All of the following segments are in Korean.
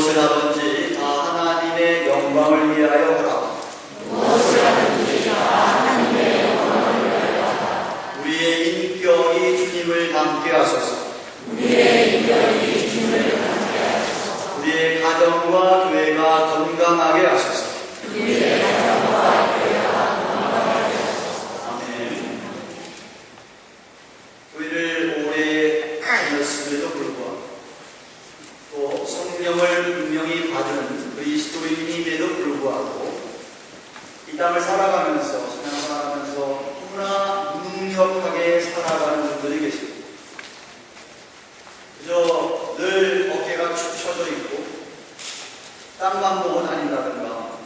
무엇을 하든지 다 하나님의 영광을 위하여 하라. 우리의 인격이 주님을 닮게 하소서. 우리의 가정과 교회가 건강하게 하소서. 아멘. 교회를 오래 다녔음에도 불구하고 또 성령을 분명히 받은 그리스도인임에도 불구하고 이 땅을 살아가면서 신앙생활하면서 너무나 무능력하게 살아가는 분들이 계십니다. 그저 늘 어깨가 축 처져 있고 땅만 보고 다닌다든가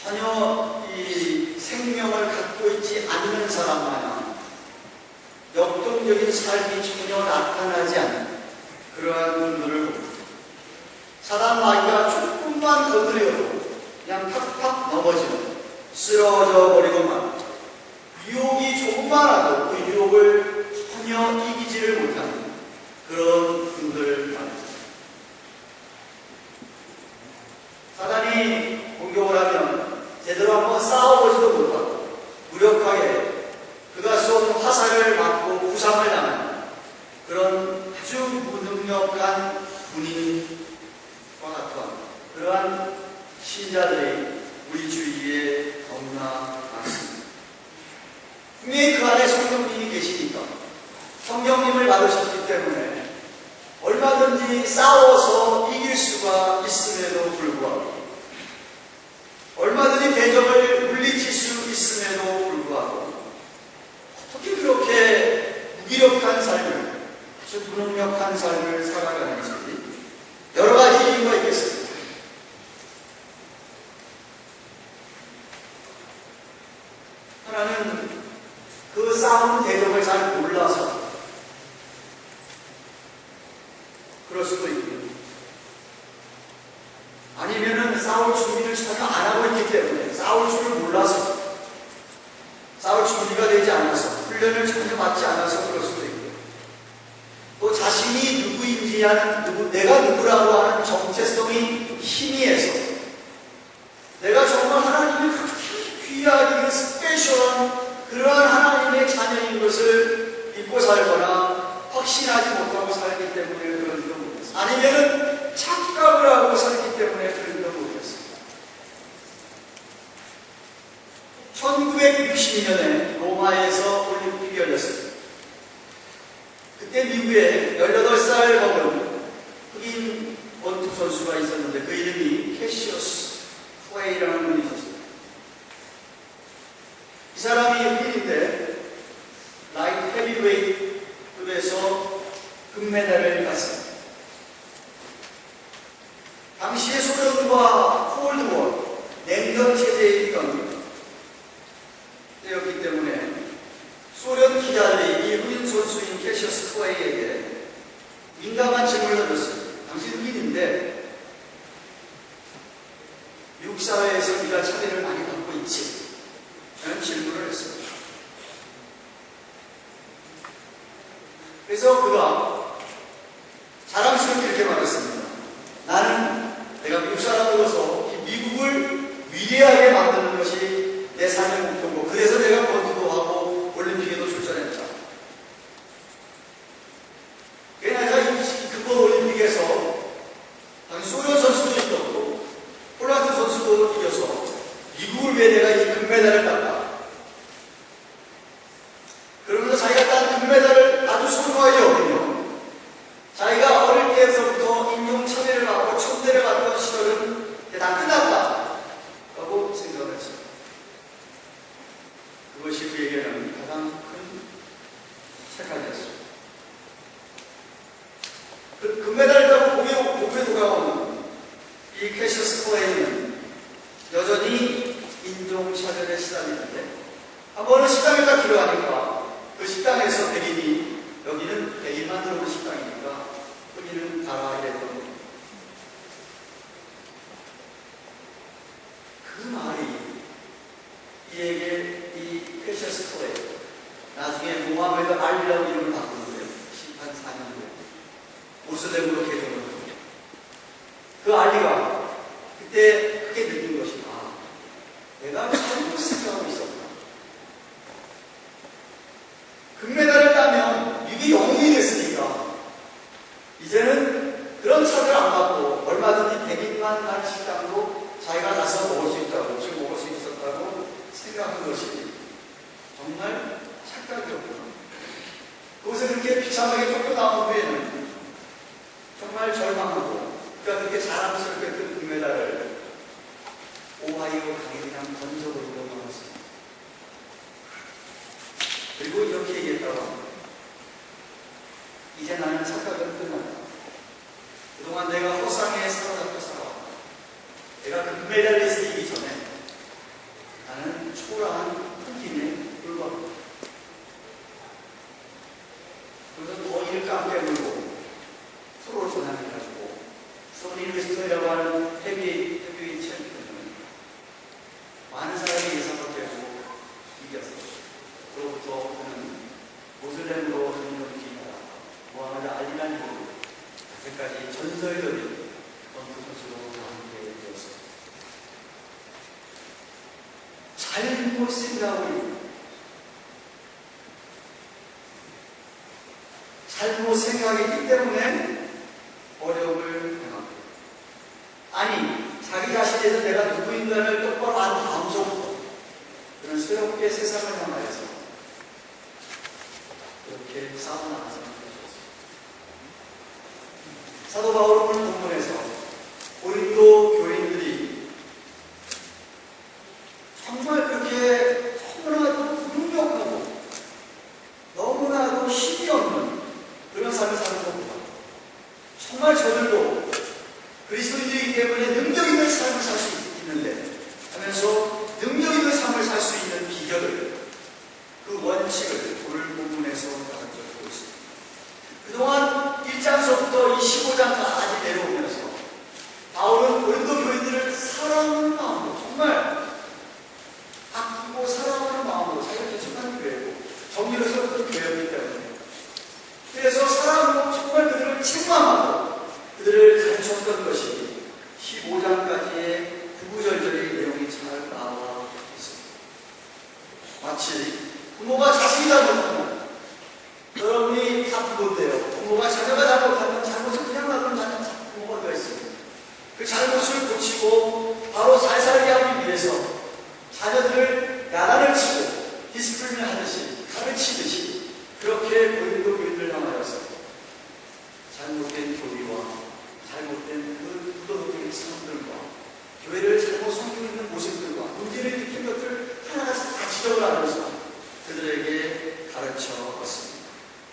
전혀 이 생명을 갖고 있지 않는 사람 마냥 역동적인 삶이 전혀 나타나지 않는 그러한 분들을 봅니다. 사단 마귀가 조금만 건드려도 그냥 팍팍 넘어지는, 쓰러져 버리고만, 유혹이 조금만 와도 그 유혹을 전혀 이기지를 못하는 그런 분들 말입니다. 사단이 공격을 하면 제대로 한번 싸워보지도 못하고 무력하게 그가 쏜 화살을 맞고 부상을 당하는 그런 아주 무능력한 군인과 같은 그러한 신자들이 우리 주위에 너무나 많습니다. 분명히 그 안에 성령님이 계시니까 성령님을 받으셨기 때문에 얼마든지 싸워서 이길 수가 있음에도 불구하고 얼마든지 대적을 물리칠 수 있음에도 불구하고 어떻게 그렇게 무기력한 삶을, 아주 무능력한 삶을 살아가는지 여러 가지 이유가 있겠습니다. 하나는 그 싸움 대적을 잘 몰라서 그럴 수도 있고요. 아니면은 싸울 준비를 전혀 안 하고 있기 때문에 싸울 줄을 몰라서 싸울 준비가 되지 않아서 훈련을 전혀 받지 않아서 그럴 수도 있고요. 또 자신이 누구인지 하는 내가 누구라고 하는 정체성이 희미해서 내가 정말 하나님의 귀하게 스페셜한 그러한 하나님의 자녀인 것을 믿고 살거나 확신하지 못하고 살기 때문에 그런지도 모르겠습니다. 아니면은 착각을 하고 살기 때문에 그런지도 모르겠습니다. 1962년에 로마에서 올림픽이 열렸습니다. 그때 미국에 18살 먹은 흑인 권투 선수가 있었는데 그 이름이 캐시어스 클레이라는 분이 있었습니다. 이 사람이 흑인인데 라이트 헤비웨이트급에서 금메달을 땄습니다. 당시에 소련과 콜드워 냉전 체제에 있던 때였기 때문에 소련 기자들이 이 흑인 선수인 캐시어스 클레이에게 민감한 질문을 던졌습니다. 당시 흑인인데 미국 사회에서 네가 차별을 많이 받고 있지? 라는 질문을 했습니다. 그래서 그가 자랑스럽게 이렇게 말했습니다. 나는 내가 미국 사람으로서 이 미국을 위대하게 만드는 것이 내 삶의 목표고 그래서 내가 권투도 하고 올림픽에도 출전했다. 그러나 그번 올림픽에서 당시 소련 선수도 이겼고 폴란드 선수도 이겨서 미국을 위해 내가 이 금메달을 땄다. 그러면서 자기가 딴 금메달을 아주 소중하게 여기며 자기가 어릴 때에서부터 인종차별을 받고 천대를 받던 시절은 다 끝났다 라고 생각을 했습니다. 그것이 그에게는 가장 큰 착각이었습니다. 그 금메달을 따고 고개 돌아오는 이 캐시어스 클레이는 여전히 인종차별에 시달리는데 한 번은 식당에 딱 들어가니까 그 식당에서 백인이 여기는 백인만 들어오는 식당이니까 흑인은 가라 이랬던 겁니다. 그 말이 이에게 이 캐시어스 클레이 나중에 모하메드 알리라고 이름을 바꾸는데요. 14년 후에 모슬렘으로 개종을 합니다. 조그만 날 식당도 자기가 가서 먹을 수 있다고, 지금 먹을 수 있었다고 생각한 것이 정말 착각이었구나. 그것을 그렇게 비참하게 쫓겨나온 후에는 정말 절망하고, 그러니까 그렇게 자랑스럽게 뜬 금메달을 오하이오 강에 그냥 던져버리려고 하였습니다. 그리고 이렇게 얘기했다고 합니다. 이제 나는 착각은 끝났다. 그동안 내가 허상에 사로잡혀 살아왔다. 내가 금메달리스트이기 전에 나는 초라한 흑인에 불과하다. 그래서 거기를 깜게 물고 서로 전환해가지고 소니 리스턴이라고 하는 헤비웨이트 챔피언은 많은 사람이 예상을 깨고 이겼어요. 그로부터 그는 모슬렘으로 전염기가 모하메드 알리라니로 아직까지 전설적인 권투 선수로 함께 되었습니다. 잘못 생각하고 잘못 생각했기 때문에 어려움을 당합니다. 아니, 자기 자신에 대해서 내가 누구인가를 똑바로 안 다음서부터 그는 새롭게 세상을 향하여서 이렇게 싸워나가서 사도 바울은 오늘 본문에서 고린도 교인들이 정말 그렇게 너무나도 무력하고 너무나도 힘이 없는 그런 삶을 사는 겁니다. 정말 저들도 그리스도인이기 때문에 능력 있는 삶을 살 수 있는데 하면서 능력 있는 삶을 살 수 있는 비결을, 그 원칙을 오늘 본문에서 가르쳐주고 있습니다. 그동안 1장서부터 25장까지 내려오면서 바울은 고린도 교인들을 사랑하는 마음으로, 정말 아끼고 사랑하는 마음으로, 자기가 개척한 교회고 정리로서부터 교회였기 때문에, 그래서 사랑으로 정말 그들을 책망하고 그들을 가르쳤던 것이 15장까지의 구구절절의 내용이 잘 나와 있습니다. 마치 부모가 자식이 잘못하면, 여러분이 다 부모인데요, 부모가 자녀가 잘못하면 잘못을 그냥 놔두는 부모가 되어 있습니다. 그 잘못을 고치고 바로 잘 살게 하기 위해서 자녀들을 야단을 치고 디스플레이를 하듯이, 가르치듯이 그렇게 고린도 교인들 향하여서 잘못된 교리와 잘못된 그 부도덕적인 사람들과 교회를 잘못 섬기고 있는 모습들과 문제를 일으킨 것들 하나하나 다 지적을 하면서 그들에게 가르쳐 왔습니다.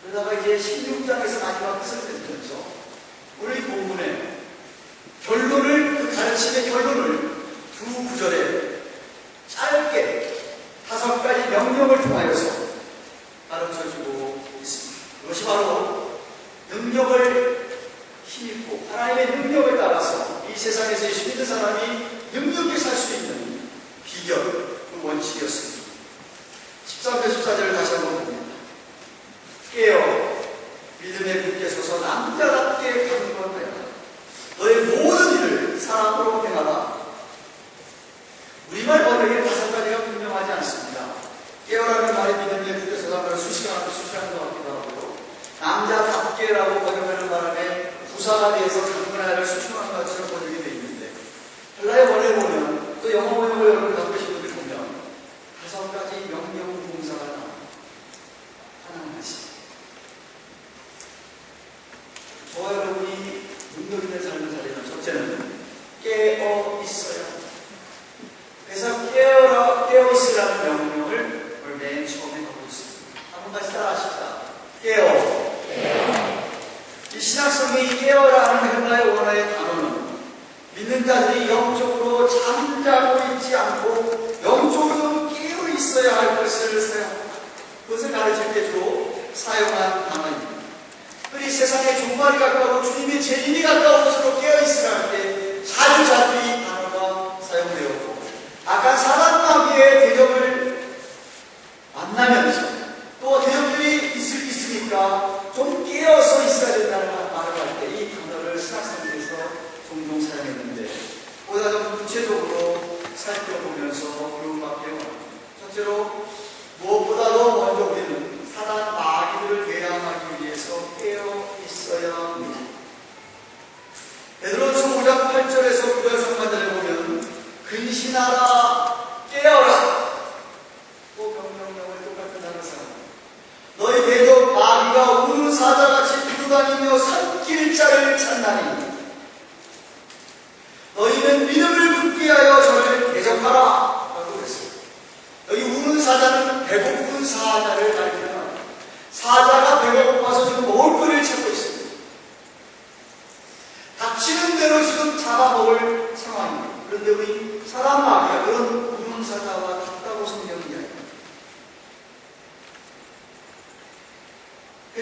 그러다가 이제 16장에서 마지막 끝을 맺으면서 우리 본문의 결론을, 그 가르침의 결론을 두 구절에 짧게 5가지 명령을 통하여서 가르쳐주고 있습니다. 그것이 바로 능력을 힘입고 하나님의 능력을 따라서 이 세상에서 예수 믿는 사람이 능력있게 살 수 있는 비결, 그 원칙이었습니다. 13절 14절을 다시 한번 봅니다. 깨어 믿음의 굳게 서서 남자답게 강건하여라. 너의 모든 일을 사랑으로 행하라. 우리말 번역에 5가지가 분명하지 않습니다. 깨어라는 말이 믿음의 굳게 서서 하면 수시하는 것 같기도 하고요. 남자답게라고 번역하는 바람에 부사가 돼서 강건하여를 수충하는 것처럼 번역이 되어 있는데, 헬라의 번역에 보면, 또 영어 번역을 여러분 갖고신 분들 보면 5가지 명령 동사가 나옵니다. 하나하나씩. 저와 여러분이 능력 있는 삶을 살리는 첫째는 깨어 있어야 합니다. 그래서 깨어 있으라는 명령을 오늘 맨 처음에 하고 있습니다. 한번 다시 따라하십시다. 깨어. 이 신학성의 이 깨어라는 헬라의 원어의 단어는 믿는 자들이 영적으로 잠자고 있지 않고 영적으로 깨어 있어야 할 것을 사용합니다. 그것을 가르칠 때 주로 사용한 단어입니다. 이 세상에 종말이 가까우고 주님의 재림이 가까울수록 깨어있으라 할 때 자주 이 단어가 사용되었고, 아까 사단 마귀의 대적을 만나면서 또 대적들이 있으니까 좀 깨어서 있어야 된다는 말을 할 때 이 단어를 신학생에서 종종 사용했는데, 보다 좀 구체적으로 살펴보면서 교훈받게 합니다. 첫째로 무엇보다도 먼저 우리는 사단 마귀들을 대항하기 위해서 깨어 있어야 합니다. 베드로전서 5장 8절에서 대신하라 깨어라. 또 명령을 똑같은 단어 사용. 너희 대적 마귀가 우는 사자같이 두루다니며 삼킬 자를 찾나니 너희는 믿음을 굳게 하여 저를 대적하라 라고 그랬습니다. 여기 우는 사자는 배고픈 사자를 가리키는 사자가 배가 고파서 지금 먹을 거리를 찾고 있습니다. 닥치는 대로 지금 잡아먹을 상황입니다. 그런데 우리 사람 마귀가 그런 우는 사자와 같다고 성경이 이야기합니다.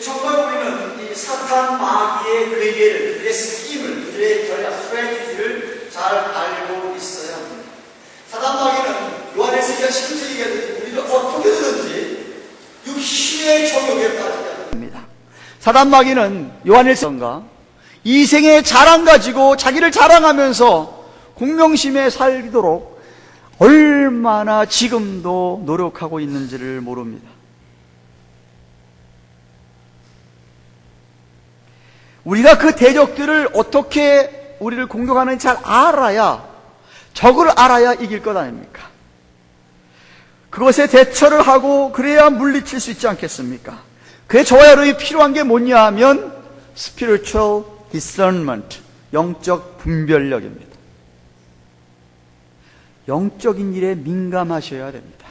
정말 우리는 이 사탄 마귀의 괴계를, 그들의 스킴을, 그들의 전략, 스트래티지를 잘 알고 있어야 합니다. 사탄 마귀는 요한에서 10절 얘기하듯이 우리를 어떻게든지 육신의 정욕에 빠지게 합니다. 사단 마귀는 요한일서인가 이생의 자랑 가지고 자기를 자랑하면서 공명심에 살도록 얼마나 지금도 노력하고 있는지를 모릅니다. 우리가 그 대적들을 어떻게 우리를 공격하는지 잘 알아야, 적을 알아야 이길 것 아닙니까? 그것에 대처를 하고 그래야 물리칠 수 있지 않겠습니까? 그에 저와 여러분이 필요한 게 뭐냐 하면 spiritual discernment, 영적 분별력입니다. 영적인 일에 민감하셔야 됩니다.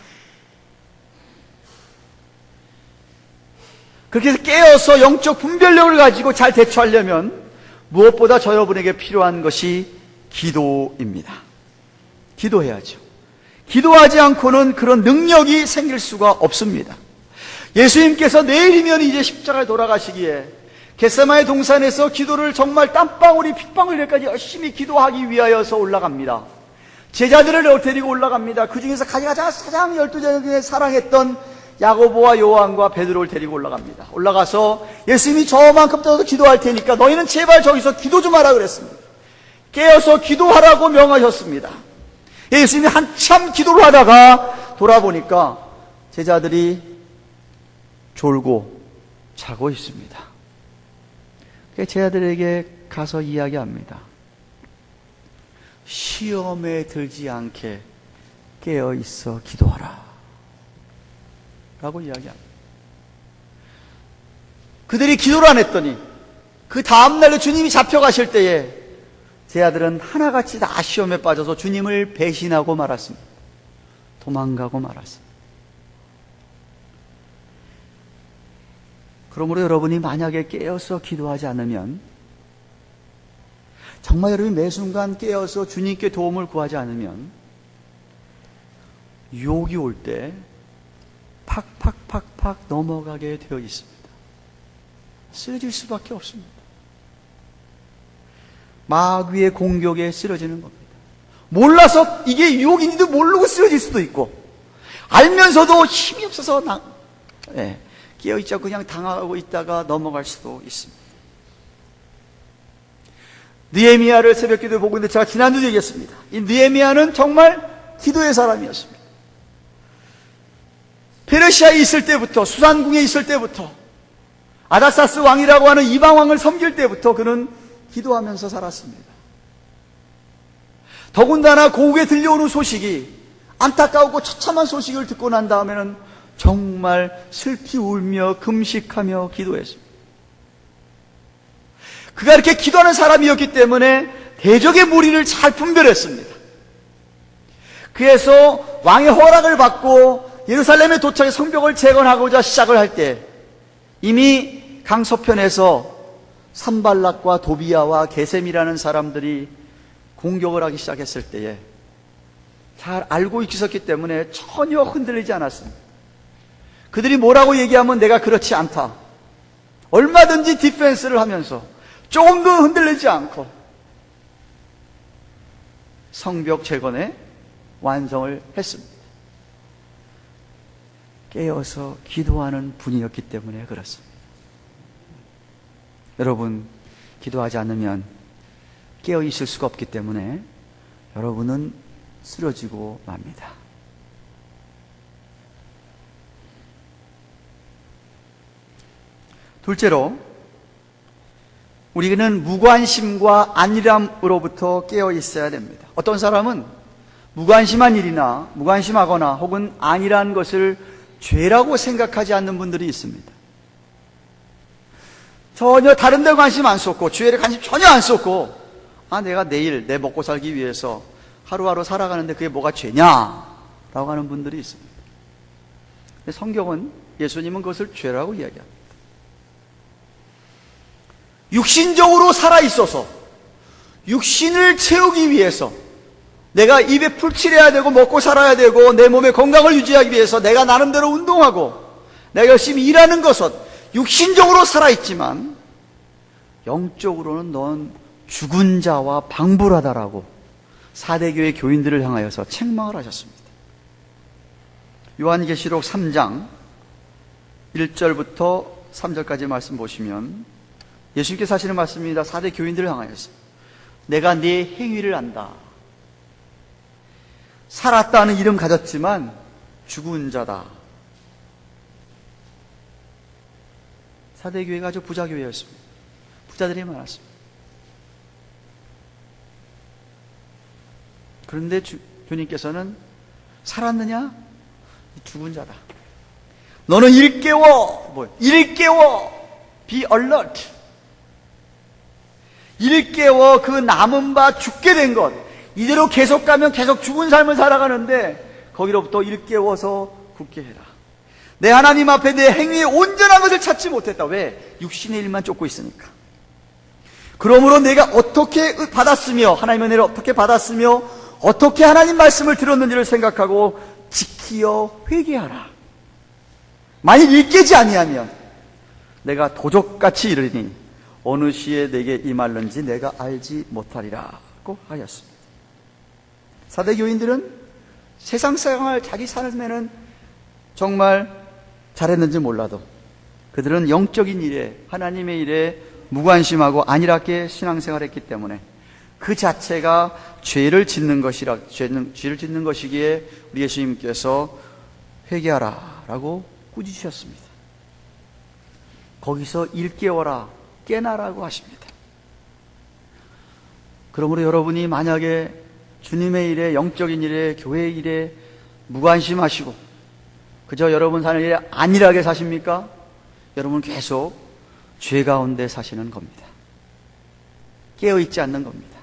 그렇게 해서 깨어서 영적 분별력을 가지고 잘 대처하려면 무엇보다 저 여러분에게 필요한 것이 기도입니다. 기도해야죠. 기도하지 않고는 그런 능력이 생길 수가 없습니다. 예수님께서 내일이면 이제 십자가에 돌아가시기에 겟세마네 동산에서 기도를 정말 땀방울이 핏방울까지 열심히 기도하기 위하여서 올라갑니다. 제자들을 데리고 올라갑니다. 그 중에서 가장 12제자 중에 사랑했던 야고보와 요한과 베드로를 데리고 올라갑니다. 올라가서 예수님이 저만큼 떠서 기도할 테니까 너희는 제발 저기서 기도 좀 하라 그랬습니다. 깨어서 기도하라고 명하셨습니다. 예수님이 한참 기도를 하다가 돌아보니까 제자들이 졸고 자고 있습니다. 제자들에게 가서 이야기합니다. 시험에 들지 않게 깨어 있어 기도하라 라고 이야기합니다. 그들이 기도를 안 했더니 그 다음날에 주님이 잡혀가실 때에 제 아들은 하나같이 다 시험에 빠져서 주님을 배신하고 말았습니다. 도망가고 말았습니다. 그러므로 여러분이 만약에 깨어서 기도하지 않으면, 정말 여러분이 매 순간 깨어서 주님께 도움을 구하지 않으면 유혹이 올 때 팍팍팍팍 넘어가게 되어 있습니다. 쓰러질 수밖에 없습니다. 마귀의 공격에 쓰러지는 겁니다. 몰라서 이게 유혹인지도 모르고 쓰러질 수도 있고, 알면서도 힘이 없어서 깨어있지 않고 그냥 당하고 있다가 넘어갈 수도 있습니다. 느헤미야를 새벽기도에 보고 있는데 제가 지난주에 얘기했습니다. 이 느헤미야는 정말 기도의 사람이었습니다. 페르시아에 있을 때부터, 수산궁에 있을 때부터, 아닥사스 왕이라고 하는 이방 왕을 섬길 때부터 그는 기도하면서 살았습니다. 더군다나 고국에 들려오는 소식이 안타까웠고 처참한 소식을 듣고 난 다음에는 정말 슬피 울며 금식하며 기도했습니다. 그가 이렇게 기도하는 사람이었기 때문에 대적의 무리를 잘 분별했습니다. 그래서 왕의 허락을 받고 예루살렘에 도착해 성벽을 재건하고자 시작을 할 때 이미 강서편에서 산발락과 도비야와 게셈이라는 사람들이 공격을 하기 시작했을 때에 잘 알고 있었기 때문에 전혀 흔들리지 않았습니다. 그들이 뭐라고 얘기하면 내가 그렇지 않다, 얼마든지 디펜스를 하면서 조금도 흔들리지 않고 성벽 재건에 완성을 했습니다. 깨어서 기도하는 분이었기 때문에 그렇습니다. 여러분, 기도하지 않으면 깨어 있을 수가 없기 때문에 여러분은 쓰러지고 맙니다. 둘째로, 우리는 무관심과 안일함으로부터 깨어 있어야 됩니다. 어떤 사람은 무관심한 일이나 무관심하거나 혹은 아니라는 것을 죄라고 생각하지 않는 분들이 있습니다. 전혀 다른 데 관심 안 쏟고 죄에 관심 전혀 안 쏟고 내가 내일 내 먹고 살기 위해서 하루하루 살아가는데 그게 뭐가 죄냐? 라고 하는 분들이 있습니다. 성경은, 예수님은 그것을 죄라고 이야기합니다. 육신적으로 살아있어서 육신을 채우기 위해서 내가 입에 풀칠해야 되고 먹고 살아야 되고 내 몸의 건강을 유지하기 위해서 내가 나름대로 운동하고 내가 열심히 일하는 것은 육신적으로 살아있지만 영적으로는 넌 죽은 자와 방불하다라고 사대교회 교인들을 향하여서 책망을 하셨습니다. 요한계시록 3장 1절부터 3절까지 말씀 보시면 예수님께서 하시는 말씀입니다. 사대 교인들을 향하여서 내가 네 행위를 안다. 살았다는 이름 가졌지만 죽은 자다. 사대교회가 아주 부자교회였습니다. 부자들이 많았습니다. 그런데 주님께서는 살았느냐? 죽은 자다. 너는 일깨워. Be alert. 일깨워. 그 남은 바 죽게 된 것. 이대로 계속 가면 계속 죽은 삶을 살아가는데 거기로부터 일깨워서 굳게 해라. 내 하나님 앞에 내 행위의 온전한 것을 찾지 못했다. 왜? 육신의 일만 쫓고 있으니까. 그러므로 내가 어떻게 받았으며 하나님의 은혜를 어떻게 받았으며 어떻게 하나님 말씀을 들었는지를 생각하고 지키어 회개하라. 만일 일깨지 아니하면 내가 도적같이 이르리니 어느 시에 내게 임할는지 내가 알지 못하리라고 하였습니다. 사대 교인들은 세상 생활 자기 삶에는 정말 잘했는지 몰라도 그들은 영적인 일에 하나님의 일에 무관심하고 안일하게 신앙생활을 했기 때문에 그 자체가 죄를 짓는 것이기에 우리 예수님께서 회개하라 라고 꾸짖으셨습니다. 거기서 일깨워라, 깨나라고 하십니다. 그러므로 여러분이 만약에 주님의 일에, 영적인 일에, 교회의 일에 무관심하시고 그저 여러분 사는 일에 안일하게 사십니까? 여러분 계속 죄 가운데 사시는 겁니다. 깨어있지 않는 겁니다.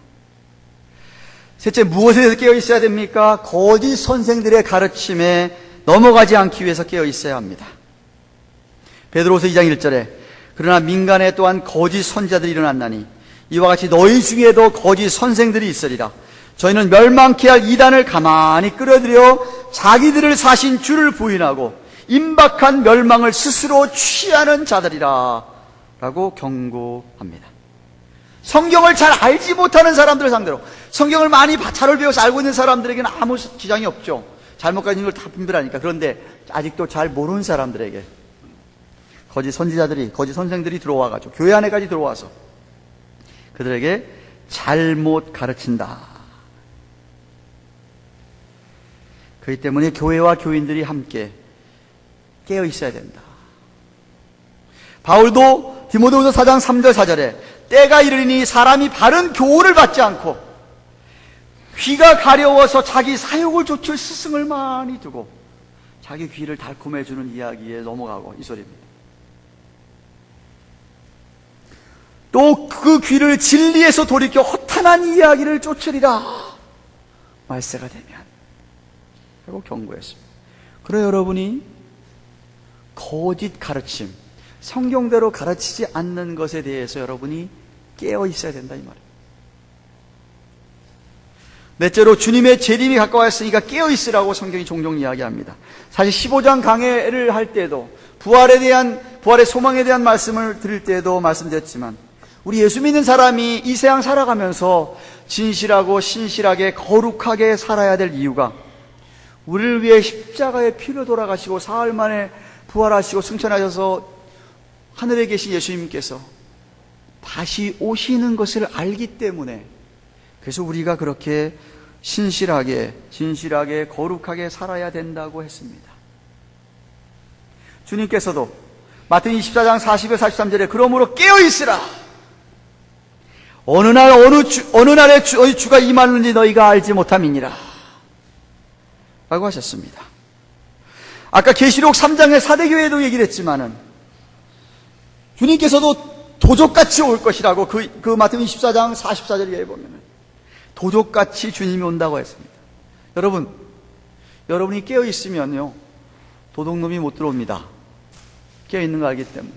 셋째, 무엇에 대해서 깨어있어야 됩니까? 거짓 선생들의 가르침에 넘어가지 않기 위해서 깨어있어야 합니다. 베드로서 2장 1절에 그러나 민간에 또한 거짓 선지자들이 일어났나니 이와 같이 너희 중에도 거짓 선생들이 있으리라. 저희는 멸망케 할 이단을 가만히 끌어들여 자기들을 사신 주를 부인하고 임박한 멸망을 스스로 취하는 자들이라 라고 경고합니다. 성경을 잘 알지 못하는 사람들을 상대로, 성경을 많이 잘 배워서 알고 있는 사람들에게는 아무 지장이 없죠. 잘못 가진 걸 다 분별하니까. 그런데 아직도 잘 모르는 사람들에게 거짓 선지자들이, 거짓 선생들이 들어와가지고 교회 안에까지 들어와서 그들에게 잘못 가르친다. 그렇기 때문에 교회와 교인들이 함께 깨어 있어야 된다. 바울도 디모데후서 4장 3절 4절에 때가 이르니 사람이 바른 교훈을 받지 않고 귀가 가려워서 자기 사욕을 좇을 스승을 많이 두고 자기 귀를 달콤해주는 이야기에 넘어가고 이 소리입니다. 또 그 귀를 진리에서 돌이켜 허탄한 이야기를 쫓으리라 말세가 되면 하고 경고했습니다. 그래 여러분이 거짓 가르침, 성경대로 가르치지 않는 것에 대해서 여러분이 깨어 있어야 된다 이 말이에요. 넷째로 주님의 재림이 가까웠으니까 깨어 있으라고 성경이 종종 이야기합니다. 사실 15장 강해를 할 때도 부활의 소망에 대한 말씀을 드릴 때도 말씀드렸지만 우리 예수 믿는 사람이 이 세상 살아가면서 진실하고 신실하게 거룩하게 살아야 될 이유가 우리를 위해 십자가의 피로 돌아가시고 사흘 만에 부활하시고 승천하셔서 하늘에 계신 예수님께서 다시 오시는 것을 알기 때문에 그래서 우리가 그렇게 신실하게 진실하게 거룩하게 살아야 된다고 했습니다. 주님께서도 마태복음 24장 40에 43절에 그러므로 깨어있으라. 어느 날에 주가 임하는지 너희가 알지 못함이니라. 라고 하셨습니다. 아까 계시록 3장의 사대교회도 얘기를 했지만은 주님께서도 도적같이 올 것이라고 그 마태복음 24장 44절에 보면은 도적같이 주님이 온다고 했습니다. 여러분이 깨어있으면요 도둑놈이 못 들어옵니다. 깨어있는 거 알기 때문에.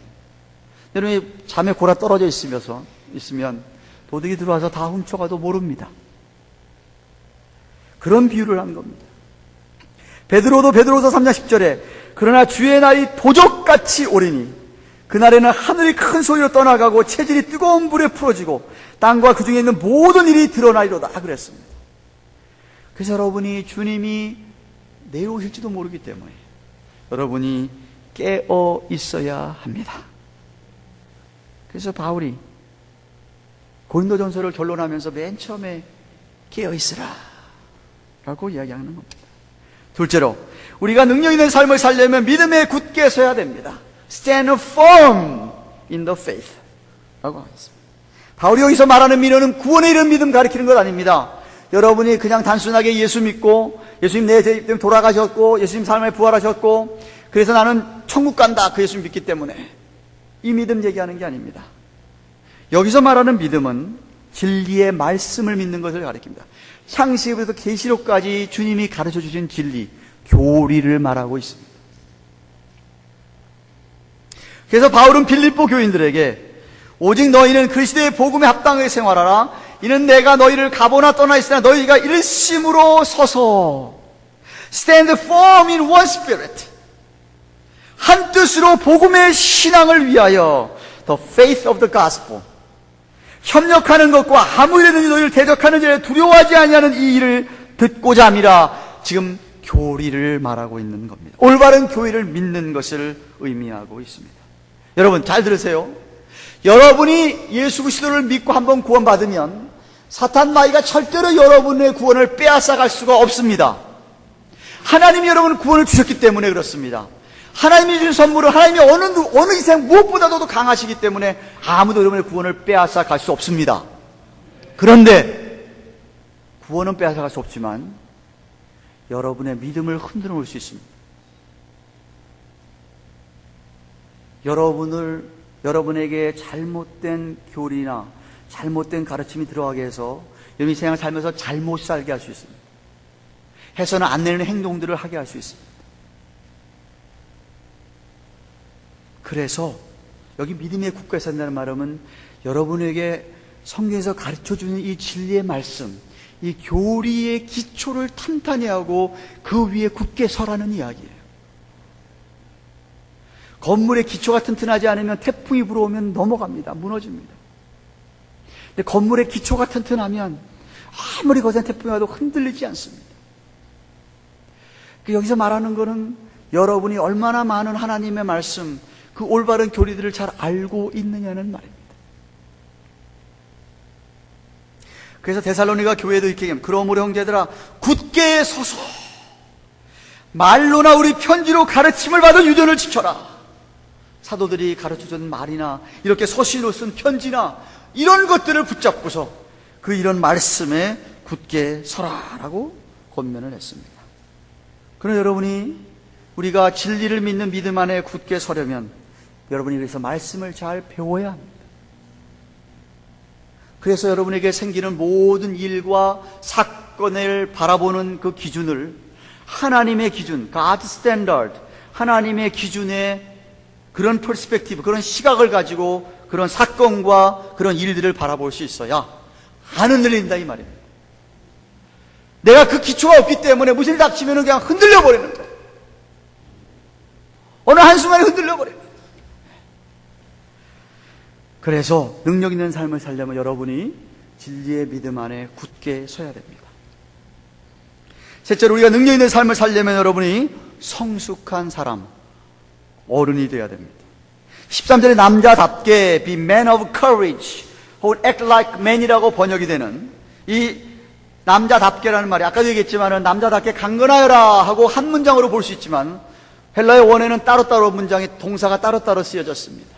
여러분이 잠에 골아 떨어져 있으면 도둑이 들어와서 다 훔쳐가도 모릅니다. 그런 비유를 한 겁니다. 베드로서 3장 10절에 그러나 주의 날이 도적같이 오리니 그날에는 하늘이 큰 소리로 떠나가고 체질이 뜨거운 불에 풀어지고 땅과 그 중에 있는 모든 일이 드러나리로다 그랬습니다. 그래서 여러분이 주님이 내일 오실지도 모르기 때문에 여러분이 깨어 있어야 합니다. 그래서 바울이 고린도전서를 결론하면서 맨 처음에 깨어 있으라 라고 이야기하는 겁니다. 둘째로 우리가 능력 있는 삶을 살려면 믿음에 굳게 서야 됩니다. Stand firm in the faith 라고 하겠습니다. 바울이 여기서 말하는 믿음은 구원에 이른 믿음 가리키는 것 아닙니다. 여러분이 그냥 단순하게 예수 믿고 예수님 내 죄 때문에 돌아가셨고 예수님 삶에 부활하셨고 그래서 나는 천국 간다 그 예수님 믿기 때문에 이 믿음 얘기하는 게 아닙니다. 여기서 말하는 믿음은 진리의 말씀을 믿는 것을 가리킵니다. 창세기부터 계시록까지 주님이 가르쳐 주신 진리, 교리를 말하고 있습니다. 그래서 바울은 빌립보 교인들에게 오직 너희는 그리스도의 복음에 합당하게 생활하라. 이는 내가 너희를 가보나 떠나 있으나 너희가 일심으로 서서 stand firm in one spirit 한 뜻으로 복음의 신앙을 위하여 the faith of the gospel 협력하는 것과 아무 일에든지 너희를 대적하는 일에 두려워하지 아니하는 이 일을 듣고자 함이라. 지금 교리를 말하고 있는 겁니다. 올바른 교리를 믿는 것을 의미하고 있습니다. 여러분 잘 들으세요. 여러분이 예수 그리스도를 믿고 한번 구원받으면 사탄 마귀가 절대로 여러분의 구원을 빼앗아 갈 수가 없습니다. 하나님이 여러분 구원을 주셨기 때문에 그렇습니다. 하나님이 주신 선물은 하나님이 어느 이상 무엇보다도 강하시기 때문에 아무도 여러분의 구원을 빼앗아 갈 수 없습니다. 그런데 구원은 빼앗아 갈 수 없지만 여러분의 믿음을 흔들어 놓을 수 있습니다. 여러분에게 잘못된 교리나 잘못된 가르침이 들어가게 해서 여러분이 세상을 살면서 잘못 살게 할 수 있습니다. 해서는 안 되는 행동들을 하게 할 수 있습니다. 그래서 여기 믿음의 굳게 산다는 말은 여러분에게 성경에서 가르쳐주는 이 진리의 말씀, 이 교리의 기초를 탄탄히 하고 그 위에 굳게 서라는 이야기예요. 건물의 기초가 튼튼하지 않으면 태풍이 불어오면 넘어갑니다. 무너집니다. 근데 건물의 기초가 튼튼하면 아무리 거센 태풍이 와도 흔들리지 않습니다. 여기서 말하는 것은 여러분이 얼마나 많은 하나님의 말씀, 그 올바른 교리들을 잘 알고 있느냐는 말입니다. 그래서 데살로니가 교회도 이렇게 얘기합니다. 그러므로 형제들아 굳게 서서 말로나 우리 편지로 가르침을 받은 유전을 지켜라. 사도들이 가르쳐준 말이나 이렇게 서신으로 쓴 편지나 이런 것들을 붙잡고서 그 이런 말씀에 굳게 서라라고 권면을 했습니다. 그러나 우리가 진리를 믿는 믿음 안에 굳게 서려면 여러분이 그래서 말씀을 잘 배워야 합니다. 그래서 여러분에게 생기는 모든 일과 사건을 바라보는 그 기준을 하나님의 기준, God standard, 하나님의 기준의 그런 퍼스펙티브, 그런 시각을 가지고 그런 사건과 그런 일들을 바라볼 수 있어야 안 흔들린다 이 말입니다. 내가 그 기초가 없기 때문에 무슨 일 닥치면 그냥 흔들려 버리는 거예요. 어느 한순간에 흔들려 버립니다. 그래서 능력 있는 삶을 살려면 여러분이 진리의 믿음 안에 굳게 서야 됩니다. 셋째로 우리가 능력 있는 삶을 살려면 여러분이 성숙한 사람, 어른이 되어야 됩니다. 13절에 남자답게 be man of courage 혹은 act like man이라고 번역이 되는 이 남자답게라는 말이 아까도 얘기했지만 남자답게 강건하여라 하고 한 문장으로 볼 수 있지만 헬라의 원어에는 따로따로 문장이 동사가 따로따로 쓰여졌습니다.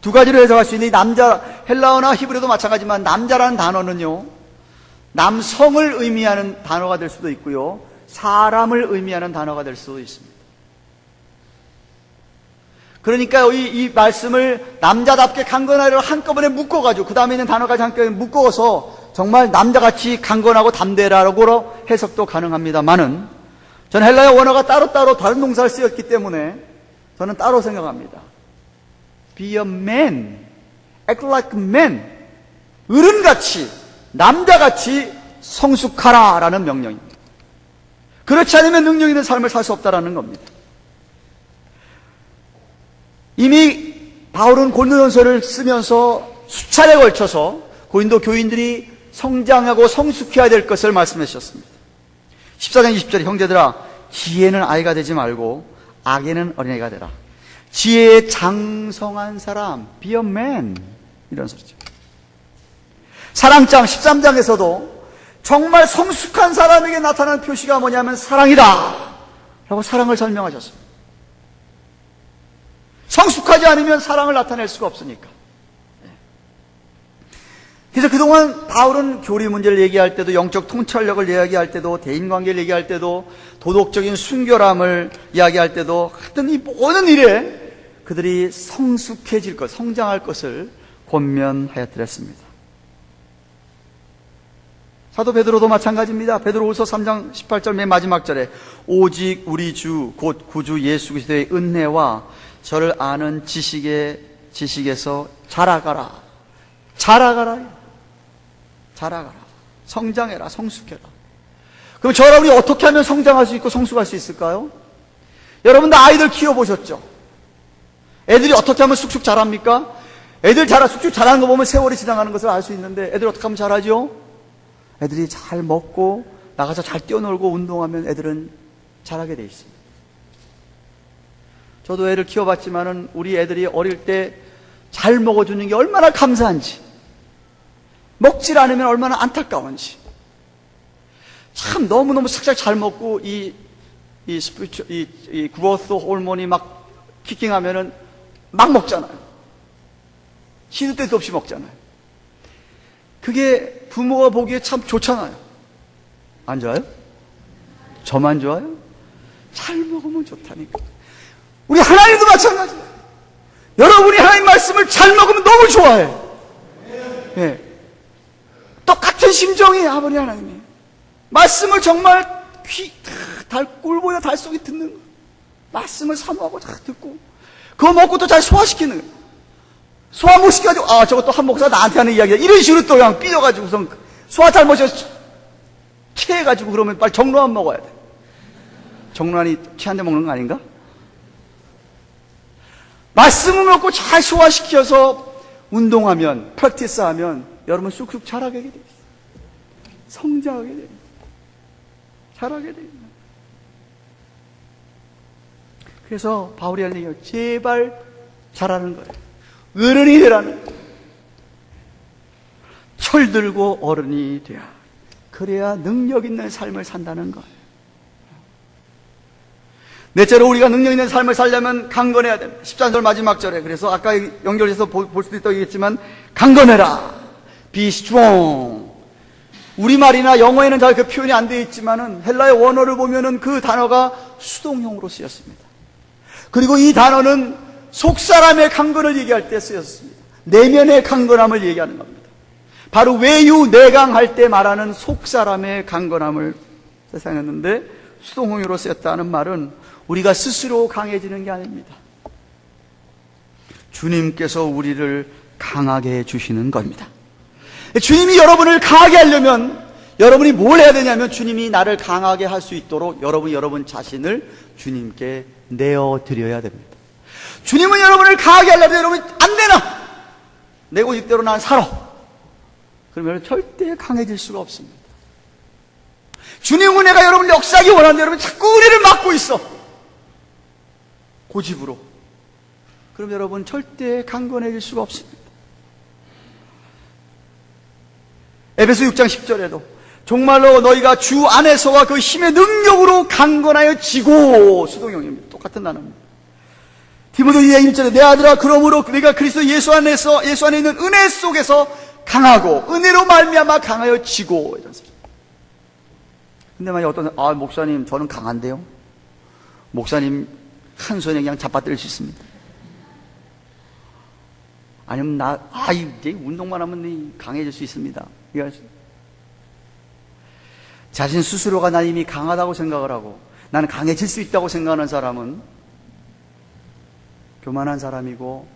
두 가지로 해석할 수 있는 이 남자, 헬라어나 히브리어도 마찬가지지만 남자라는 단어는요 남성을 의미하는 단어가 될 수도 있고요, 사람을 의미하는 단어가 될 수도 있습니다. 그러니까 이 말씀을 남자답게 강건하리를 한꺼번에 묶어가지고 그 다음에 있는 까지 한꺼번에 묶어서 정말 남자같이 강건하고 담대라고 해석도 가능합니다만은, 저는 헬라어 원어가 따로따로 다른 동사를 쓰였기 때문에 저는 따로 생각합니다. Be a man, act like a man, 어른같이 남자같이 성숙하라 라는 명령입니다. 그렇지 않으면 능력 있는 삶을 살 수 없다라는 겁니다. 이미 바울은 고린도전서를 쓰면서 수차례 걸쳐서 고린도 교인들이 성장하고 성숙해야 될 것을 말씀해 주셨습니다. 14장 20절에 형제들아, 지혜는 아이가 되지 말고 악에는 어린애가 되라. 지혜에 장성한 사람, be a man, 이런 소리죠. 사랑장 13장에서도 정말 성숙한 사람에게 나타나는 표시가 뭐냐면 사랑이다 라고 사랑을 설명하셨습니다. 성숙하지 않으면 사랑을 나타낼 수가 없으니까. 그래서 그동안 바울은 교리 문제를 얘기할 때도, 영적 통찰력을 이야기할 때도, 대인관계를 얘기할 때도, 도덕적인 순결함을 이야기할 때도, 하여튼 이 모든 일에 그들이 성숙해질 것, 성장할 것을 권면하였더랬습니다. 사도 베드로도 마찬가지입니다. 베드로후서 3장 18절 맨 마지막 절에 오직 우리 주 곧 구주 예수 그리스도의 은혜와 저를 아는 지식에서 자라가라. 성장해라, 성숙해라. 그럼 저와 우리 어떻게 하면 성장할 수 있고 성숙할 수 있을까요? 여러분도 아이들 키워보셨죠? 애들이 어떻게 하면 쑥쑥 자랍니까? 애들 쑥쑥 자라는 거 보면 세월이 지나가는 것을 알 수 있는데, 애들 어떻게 하면 자라죠? 애들이 잘 먹고 나가서 잘 뛰어놀고 운동하면 애들은 자라게 돼 있습니다. 저도 애를 키워봤지만은 우리 애들이 어릴 때 잘 먹어주는 게 얼마나 감사한지, 먹질 않으면 얼마나 안타까운지, 참 너무너무 싹싹 잘 먹고 이 그로스 호르몬이 막 키킹하면은 막 먹잖아요. 시도 때도 없이 먹잖아요. 그게 부모가 보기에 참 좋잖아요. 안 좋아요? 저만 좋아요? 잘 먹으면 좋다니까. 우리 하나님도 마찬가지예요. 여러분이 하나님 말씀을 잘 먹으면 너무 좋아해요. 네. 똑같은 심정이에요. 아버지 하나님이 말씀을 정말 꿀보다 달속이 듣는 거, 말씀을 사모하고 다 듣고 그거 먹고 또 잘 소화시키는 거예요. 소화 못 시켜가지고 저것도 한 목사 나한테 하는 이야기야, 이런 식으로 또 그냥 삐져가지고선 소화 잘못해서 체해가지고 그러면 빨리 정로안 먹어야 돼. 정로안이 체한 데 먹는 거 아닌가? 말씀을 먹고 잘 소화시켜서 운동하면, 프랙티스하면 여러분 쑥쑥 자라게 돼 있어요. 성장하게 됩니다. 자라게 됩니다. 그래서 바울이 하는 얘기가 제발 자라는 거예요. 어른이 되라는 거예요. 철들고 어른이 돼야, 그래야 능력 있는 삶을 산다는 거예요. 넷째로 우리가 능력 있는 삶을 살려면 강건해야 됩니다. 13절 마지막 절에, 그래서 아까 연결해서 볼 수도 있겠지만 강건해라, be strong. 우리말이나 영어에는 잘 그 표현이 안 되어 있지만은 헬라의 원어를 보면은 그 단어가 수동형으로 쓰였습니다. 그리고 이 단어는 속사람의 강건을 얘기할 때 쓰였습니다. 내면의 강건함을 얘기하는 겁니다. 바로 외유 내강할 때 말하는 속사람의 강건함을 사용했는데, 수동형으로 쓰였다는 말은 우리가 스스로 강해지는 게 아닙니다. 주님께서 우리를 강하게 해주시는 겁니다. 주님이 여러분을 강하게 하려면 여러분이 뭘 해야 되냐면, 주님이 나를 강하게 할 수 있도록 여러분 자신을 주님께 내어드려야 됩니다. 주님은 여러분을 강하게 하려면 여러분 안 되나? 내 고집대로 난 살아. 그러면 절대 강해질 수가 없습니다. 주님 은혜가 여러분 역사하기 원하는데 여러분 자꾸 은혜를 막고 있어, 고집으로. 그럼 여러분 절대 강건해질 수가 없습니다. 에베소 6장 10절에도 정말로 너희가 주 안에서와 그 힘의 능력으로 강건하여 지고, 수동형입니다. 똑같은 단어입니다. 디모데 2장 1절에 내 아들아, 그러므로 네가 그리스도 예수 안에 있는 은혜 속에서 강하고 은혜로 말미암아 강하여지고 이런 소리. 근데 만약 어떤 목사님 저는 강한데요. 목사님 한 손에 그냥 잡아뜨릴 수 있습니다. 아니면 이제 운동만 하면 강해질 수 있습니다. 자신 스스로가 난 이미 강하다고 생각을 하고 나는 강해질 수 있다고 생각하는 사람은 교만한 사람이고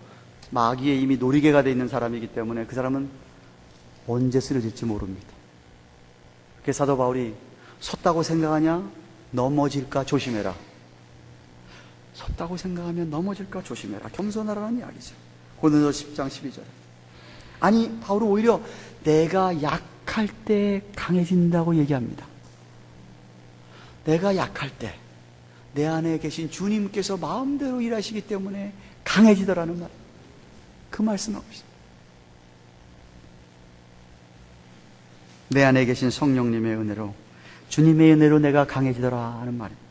마귀에 이미 놀이개가 되어 있는 사람이기 때문에 그 사람은 언제 쓰러질지 모릅니다. 그래서 사도 바울이 섰다고 생각하냐? 넘어질까 조심해라. 섰다고 생각하면 넘어질까 조심해라. 겸손하라는 이야기죠. 고린도서 10장 12절. 아니 바울은 오히려 내가 약할 때 강해진다고 얘기합니다. 내가 약할 때 내 안에 계신 주님께서 마음대로 일하시기 때문에 강해지더라는 말. 그 말씀하고 있습니다. 내 안에 계신 성령님의 은혜로 주님의 은혜로 내가 강해지더라 하는 말입니다.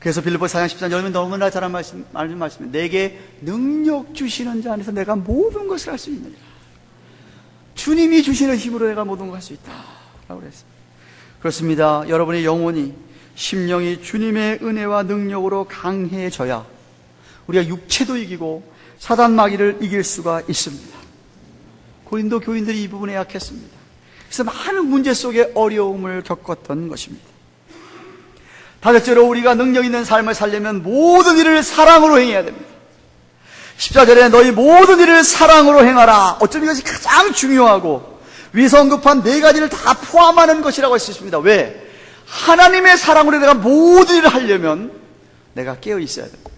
그래서 빌립보 4장 14절 여러분 너무나 잘한 말씀이에요. 내게 능력 주시는 자 안에서 내가 모든 것을 할 수 있느니라. 주님이 주시는 힘으로 내가 모든 걸 할 수 있다 라고 그랬습니다. 그렇습니다. 여러분의 영혼이 심령이 주님의 은혜와 능력으로 강해져야 우리가 육체도 이기고 사단 마귀를 이길 수가 있습니다. 고린도 교인들이 이 부분에 약했습니다. 그래서 많은 문제 속에 어려움을 겪었던 것입니다. 다섯째로 우리가 능력 있는 삶을 살려면 모든 일을 사랑으로 행해야 됩니다. 14절에 너희 모든 일을 사랑으로 행하라. 어쩌면 이것이 가장 중요하고 위성급한 네 가지를 다 포함하는 것이라고 할 수 있습니다. 왜? 하나님의 사랑으로 내가 모든 일을 하려면 내가 깨어 있어야 됩니다.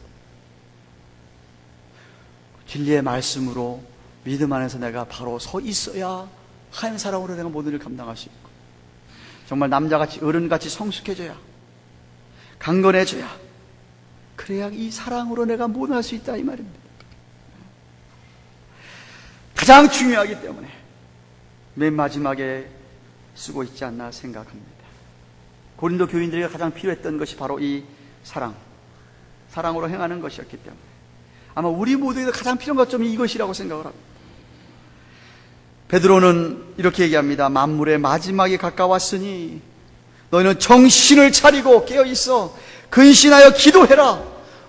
진리의 말씀으로 믿음 안에서 내가 바로 서 있어야 하나님의 사랑으로 내가 모든 일을 감당할 수 있고 정말 남자같이 어른같이 성숙해져야 강건해져야 그래야 이 사랑으로 내가 모든 할 수 있다 이 말입니다. 가장 중요하기 때문에 맨 마지막에 쓰고 있지 않나 생각합니다. 고린도 교인들에게 가장 필요했던 것이 바로 이 사랑으로 행하는 것이었기 때문에 아마 우리 모두에게 가장 필요한 것점이 이것이라고 생각을 합니다. 베드로는 이렇게 얘기합니다. 만물의 마지막이 가까웠으니 너희는 정신을 차리고 깨어있어 근신하여 기도해라.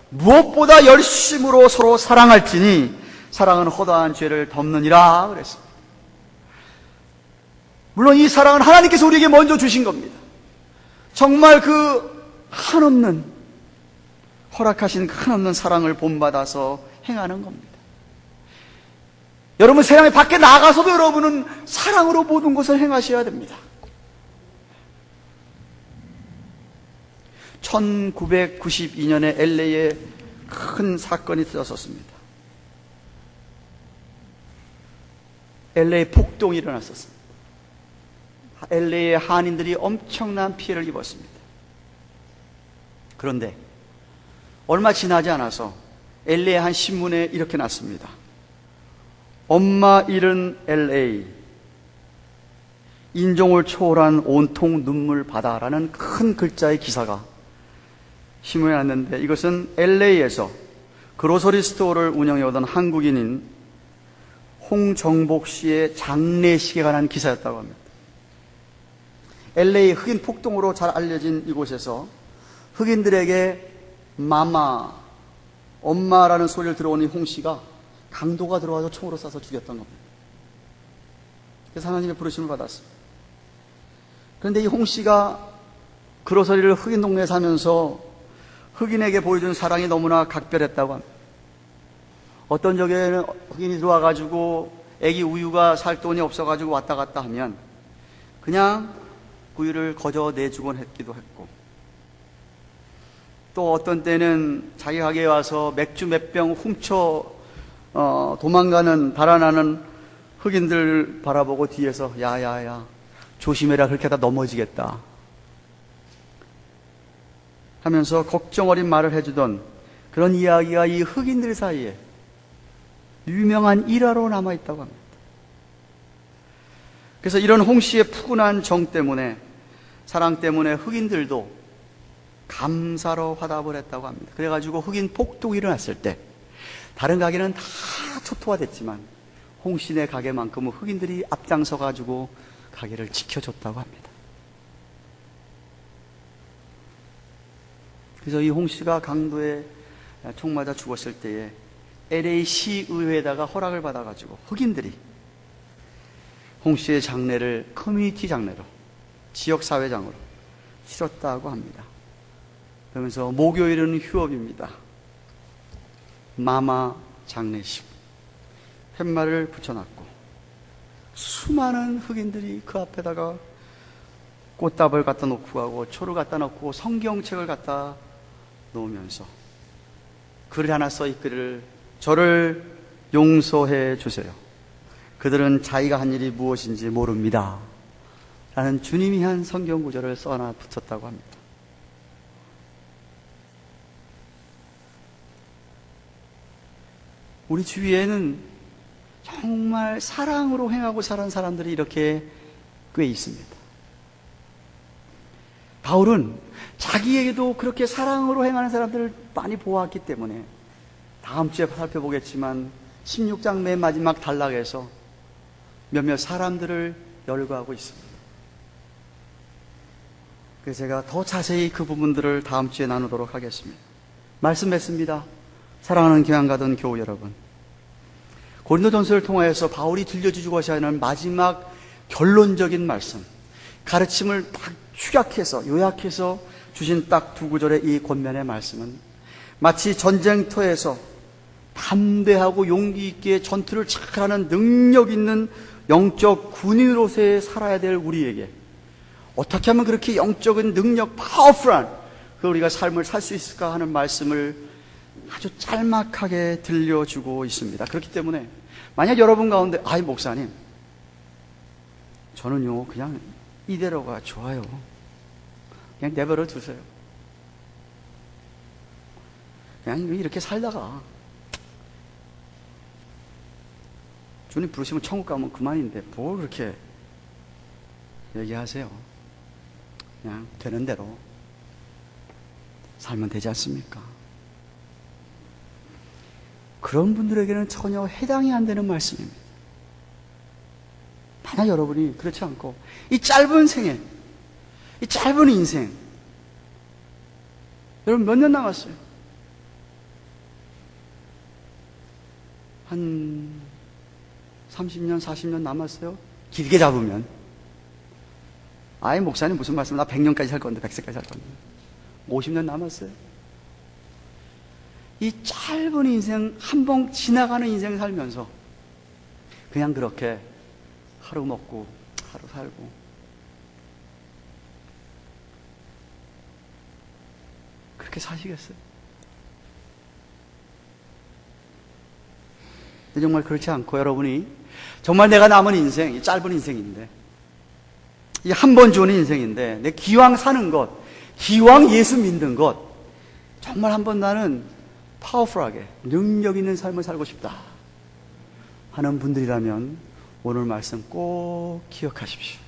무엇보다 열심으로 서로 사랑할지니 사랑은 허다한 죄를 덮느니라 그랬습니다. 물론 이 사랑은 하나님께서 우리에게 먼저 주신 겁니다. 정말 그 한없는 허락하신 그 한없는 사랑을 본받아서 행하는 겁니다. 여러분 세상에 밖에 나가서도 여러분은 사랑으로 모든 것을 행하셔야 됩니다. 1992년에 LA에 큰 사건이 터졌었습니다. LA 폭동이 일어났었습니다. LA의 한인들이 엄청난 피해를 입었습니다. 그런데 얼마 지나지 않아서 LA 한 신문에 이렇게 났습니다. 엄마 잃은 LA 인종을 초월한 온통 눈물 바다라는 큰 글자의 기사가 신문에 났는데 이것은 LA에서 그로서리 스토어를 운영해오던 한국인인 홍정복 씨의 장례식에 관한 기사였다고 합니다. LA 흑인 폭동으로 잘 알려진 이곳에서 흑인들에게 마마, 엄마라는 소리를 들어오는 홍 씨가 강도가 들어와서 총으로 쏴서 죽였던 겁니다. 그래서 하나님의 부르심을 받았습니다. 그런데 이 홍 씨가 그로서리를 흑인 동네에 사면서 흑인에게 보여준 사랑이 너무나 각별했다고 합니다. 어떤 적에는 흑인이 들어와가지고 애기 우유가 살 돈이 없어가지고 왔다 갔다 하면 그냥 우유를 거저 내주곤 했기도 했고 또 어떤 때는 자기 가게에 와서 맥주 몇 병 훔쳐 도망가는 달아나는 흑인들 바라보고 뒤에서 야야야 조심해라 그렇게 하다 넘어지겠다 하면서 걱정 어린 말을 해주던 그런 이야기가 이 흑인들 사이에 유명한 일화로 남아있다고 합니다. 그래서 이런 홍 씨의 푸근한 정 때문에 사랑 때문에 흑인들도 감사로 화답을 했다고 합니다. 그래가지고 흑인 폭동이 일어났을 때 다른 가게는 다 초토화됐지만 홍씨네 가게만큼은 흑인들이 앞장서 가지고 가게를 지켜줬다고 합니다. 그래서 이 홍씨가 강도에 총 맞아 죽었을 때에 LA 시의회에다가 허락을 받아가지고 흑인들이 홍씨의 장례를 커뮤니티 장례로, 지역사회장으로 치렀다고 합니다. 그러면서 목요일은 휴업입니다. 마마 장례식, 팻말을 붙여놨고 수많은 흑인들이 그 앞에다가 꽃다발 갖다 놓고 가고 초를 갖다 놓고 성경책을 갖다 놓으면서 글 하나 써있기를 저를 용서해 주세요. 그들은 자기가 한 일이 무엇인지 모릅니다. 라는 주님이 한 성경 구절을 써 하나 붙였다고 합니다. 우리 주위에는 정말 사랑으로 행하고 사는 사람들이 이렇게 꽤 있습니다. 바울은 자기에게도 그렇게 사랑으로 행하는 사람들을 많이 보았기 때문에 다음 주에 살펴보겠지만 16장 맨 마지막 단락에서 몇몇 사람들을 열거하고 있습니다. 그래서 제가 더 자세히 그 부분들을 다음 주에 나누도록 하겠습니다. 말씀 맺습니다. 사랑하는 교양가든 교우 여러분, 고린도전서를 통하여서 바울이 들려주고 하시는 마지막 결론적인 말씀, 가르침을 딱 축약해서 요약해서 주신 딱 두 구절의 이 권면의 말씀은 마치 전쟁터에서 담대하고 용기 있게 전투를 잘하는 능력 있는 영적 군인으로서의 살아야 될 우리에게 어떻게 하면 그렇게 영적인 능력, 파워풀한 그 우리가 삶을 살 수 있을까 하는 말씀을 아주 짤막하게 들려주고 있습니다. 그렇기 때문에 만약 여러분 가운데 아이 목사님 저는요 그냥 이대로가 좋아요, 그냥 내버려 두세요, 그냥 이렇게 살다가 주님 부르시면 천국 가면 그만인데 뭘 그렇게 얘기하세요. 그냥 되는 대로 살면 되지 않습니까? 그런 분들에게는 전혀 해당이 안 되는 말씀입니다. 만약 여러분이 그렇지 않고 이 짧은 생에, 이 짧은 인생, 여러분 몇 년 남았어요? 한 30년, 40년 남았어요? 길게 잡으면. 아이 목사님 무슨 말씀, 나 100년까지 살 건데, 100세까지 살 건데. 50년 남았어요? 이 짧은 인생, 한 번 지나가는 인생 살면서 그냥 그렇게 하루 먹고 하루 살고 그렇게 사시겠어요? 근데 정말 그렇지 않고 여러분이 정말 내가 남은 인생, 이 짧은 인생인데, 이 한 번 주는 인생인데 내 기왕 사는 것, 기왕 예수 믿는 것, 정말 한번 나는 파워풀하게 능력 있는 삶을 살고 싶다 하는 분들이라면 오늘 말씀 꼭 기억하십시오.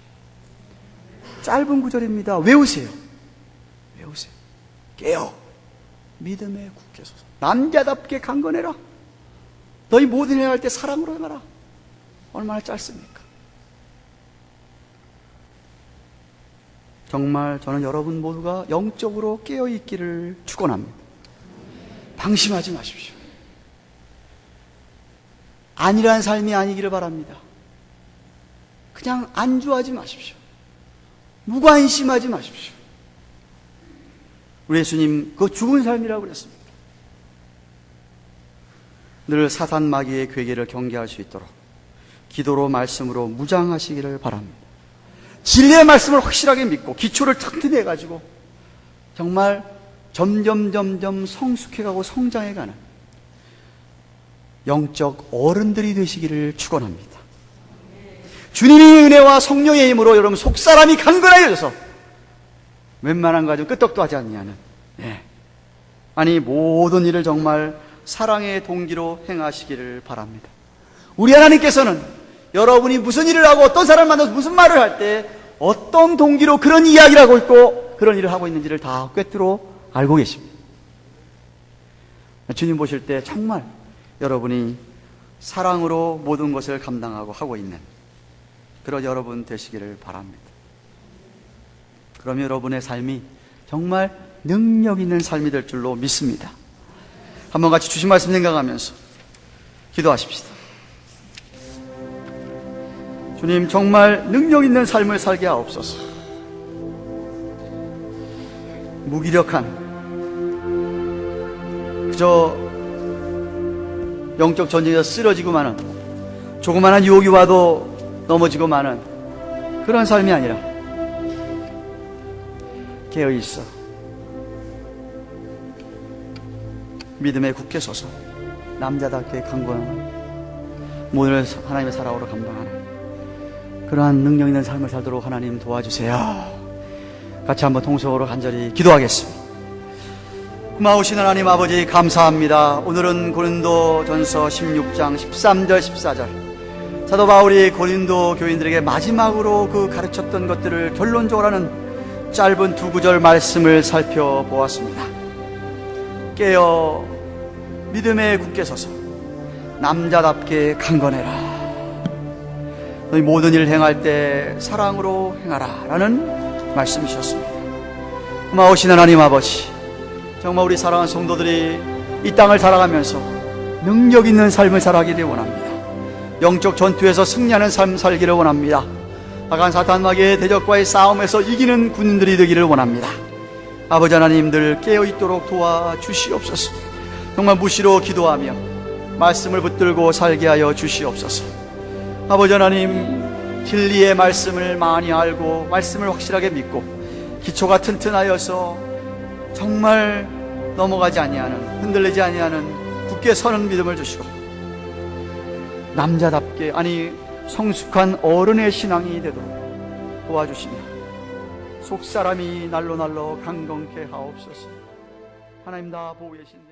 짧은 구절입니다. 외우세요. 외우세요. 깨어 믿음에 굳게 서서 남자답게 강건해라. 너희 모든 일 할 때 사랑으로 행하라. 얼마나 짧습니까? 정말 저는 여러분 모두가 영적으로 깨어있기를 축원합니다. 방심하지 마십시오. 안일한 삶이 아니기를 바랍니다. 그냥 안주하지 마십시오. 무관심하지 마십시오. 우리 예수님 그거 죽은 삶이라고 그랬습니다. 늘 사단 마귀의 괴계를 경계할 수 있도록 기도로 말씀으로 무장하시기를 바랍니다. 진리의 말씀을 확실하게 믿고 기초를 튼튼히 해가지고 정말 점점 성숙해가고 성장해가는 영적 어른들이 되시기를 축원합니다. 주님의 은혜와 성령의 힘으로 여러분 속사람이 강건하여져서 웬만한 거 가지고 끄떡도 하지 않냐는, 아니 모든 일을 정말 사랑의 동기로 행하시기를 바랍니다. 우리 하나님께서는 여러분이 무슨 일을 하고 어떤 사람을 만나서 무슨 말을 할 때 어떤 동기로 그런 이야기를 하고 있고 그런 일을 하고 있는지를 다 꿰뚫어 알고 계십니다. 주님 보실 때 정말 여러분이 사랑으로 모든 것을 감당하고 하고 있는 그런 여러분 되시기를 바랍니다. 그럼 여러분의 삶이 정말 능력 있는 삶이 될 줄로 믿습니다. 한번 같이 주신 말씀 생각하면서 기도하십시다. 주님, 정말 능력 있는 삶을 살게 하옵소서. 무기력한, 그저 영적 전쟁에서 쓰러지고 마는, 조그마한 유혹이 와도 넘어지고 마는 그런 삶이 아니라 깨어있어 믿음에 굳게 서서 남자답게 강건한 오늘 하나님의 사랑으로 감당하는 그러한 능력 있는 삶을 살도록 하나님 도와주세요. 같이 한번 통성으로 간절히 기도하겠습니다. 고마우신 하나님 아버지, 감사합니다. 오늘은 고린도전서 16장 13절 14절 사도 바울이 고린도 교인들에게 마지막으로 그 가르쳤던 것들을 결론적으로 하는 짧은 두 구절 말씀을 살펴보았습니다. 깨어 믿음에 굳게 서서 남자답게 강건해라. 너희 모든 일을 행할 때 사랑으로 행하라 라는 말씀이셨습니다. 고마우신 하나님 아버지, 정말 우리 사랑하는 성도들이 이 땅을 살아가면서 능력 있는 삶을 살아가기를 원합니다. 영적 전투에서 승리하는 삶 살기를 원합니다. 악한 사탄 마귀의 대적과의 싸움에서 이기는 군인들이 되기를 원합니다. 아버지 하나님, 늘 깨어있도록 도와주시옵소서. 정말 무시로 기도하며 말씀을 붙들고 살게 하여 주시옵소서. 아버지 하나님, 진리의 말씀을 많이 알고 말씀을 확실하게 믿고 기초가 튼튼하여서 정말 넘어가지 아니하는, 흔들리지 아니하는 굳게 서는 믿음을 주시고 남자답게, 아니 성숙한 어른의 신앙이 되도록 도와주시며 속사람이 날로 날로 강건케 하옵소서. 하나님 다 보고 계신데